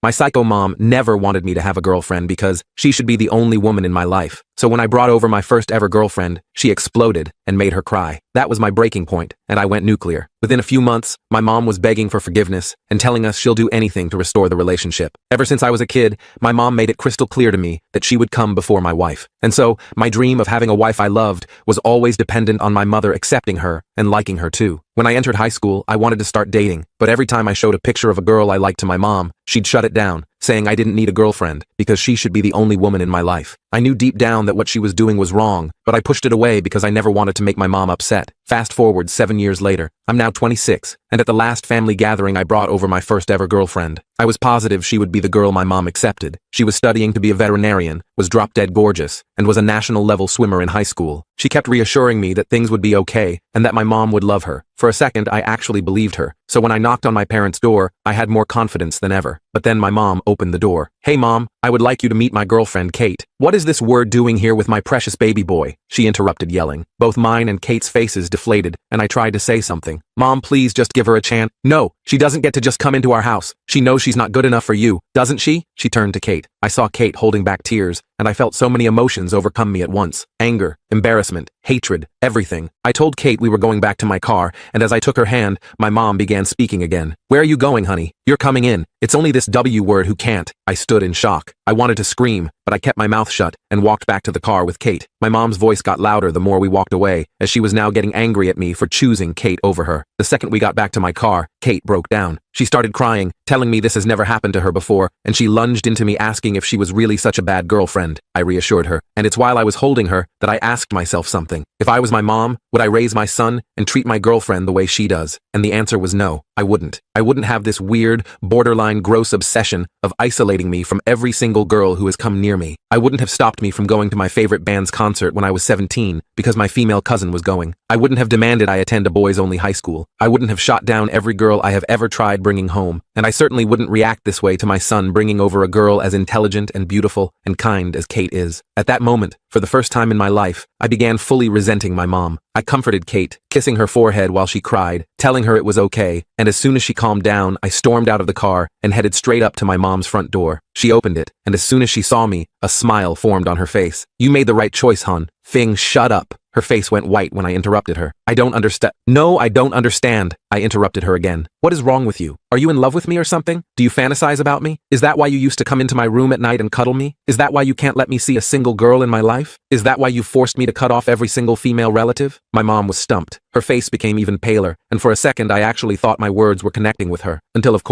My psycho mom never wanted me to have a girlfriend because she should be the only woman in my life. So when I brought over my first ever girlfriend, she exploded and made her cry. That was my breaking point, and I went nuclear. Within a few months, my mom was begging for forgiveness and telling us she'll do anything to restore the relationship. Ever since I was a kid, my mom made it crystal clear to me that she would come before my wife. And so, my dream of having a wife I loved was always dependent on my mother accepting her and liking her too. When I entered high school, I wanted to start dating, but every time I showed a picture of a girl I liked to my mom, she'd shut it down, saying I didn't need a girlfriend because she should be the only woman in my life. I knew deep down that what she was doing was wrong, but I pushed it away because I never wanted to make my mom upset. Fast forward 7 years later, I'm now 26, and at the last family gathering I brought over my first ever girlfriend. I was positive she would be the girl my mom accepted. She was studying to be a veterinarian, was drop-dead gorgeous, and was a national-level swimmer in high school. She kept reassuring me that things would be okay and that my mom would love her. For a second, I actually believed her. So when I knocked on my parents' door, I had more confidence than ever. But then my mom opened the door. "Hey mom, I would like you to meet my girlfriend, Kate." "What is this word doing here with my precious baby boy?" she interrupted, yelling. Both mine and Kate's faces deflated, and I tried to say something. "Mom, please just give her a chance." "No, she doesn't get to just come into our house. She knows she's not good enough for you, doesn't she?" She turned to Kate. I saw Kate holding back tears, and I felt so many emotions overcome me at once. Anger, embarrassment, hatred, everything. I told Kate we were going back to my car, and as I took her hand, my mom began speaking again. "Where are you going, honey? You're coming in. It's only this W word who can't." I stood in shock. I wanted to scream, but I kept my mouth shut and walked back to the car with Kate. My mom's voice got louder the more we walked away, as she was now getting angry at me for choosing Kate over her. The second we got back to my car, Kate broke down. She started crying, telling me this has never happened to her before, and she lunged into me asking if she was really such a bad girlfriend. I reassured her, and it's while I was holding her that I asked myself something. If I was my mom, would I raise my son and treat my girlfriend the way she does? And the answer was no, I wouldn't. I wouldn't have this weird, borderline gross obsession of isolating me from every single girl who has come near me. I wouldn't have stopped me from going to my favorite band's concert when I was 17 because my female cousin was going. I wouldn't have demanded I attend a boys-only high school. I wouldn't have shot down every girl I have ever tried bringing home. And I certainly wouldn't react this way to my son bringing over a girl as intelligent and beautiful and kind as Kate is. At that moment, for the first time in my life, I began fully resenting my mom. I comforted Kate, kissing her forehead while she cried, telling her it was okay, and as soon as she calmed down, I stormed out of the car and headed straight up to my mom's front door. She opened it, and as soon as she saw me, a smile formed on her face. "You made the right choice, hon." "Fing, shut up." Her face went white when I interrupted her. "I don't understand." "No, I don't understand." I interrupted her again. "What is wrong with you? Are you in love with me or something? Do you fantasize about me? Is that why you used to come into my room at night and cuddle me? Is that why you can't let me see a single girl in my life? Is that why you forced me to cut off every single female relative?" My mom was stumped. Her face became even paler, and for a second I actually thought my words were connecting with her, until of course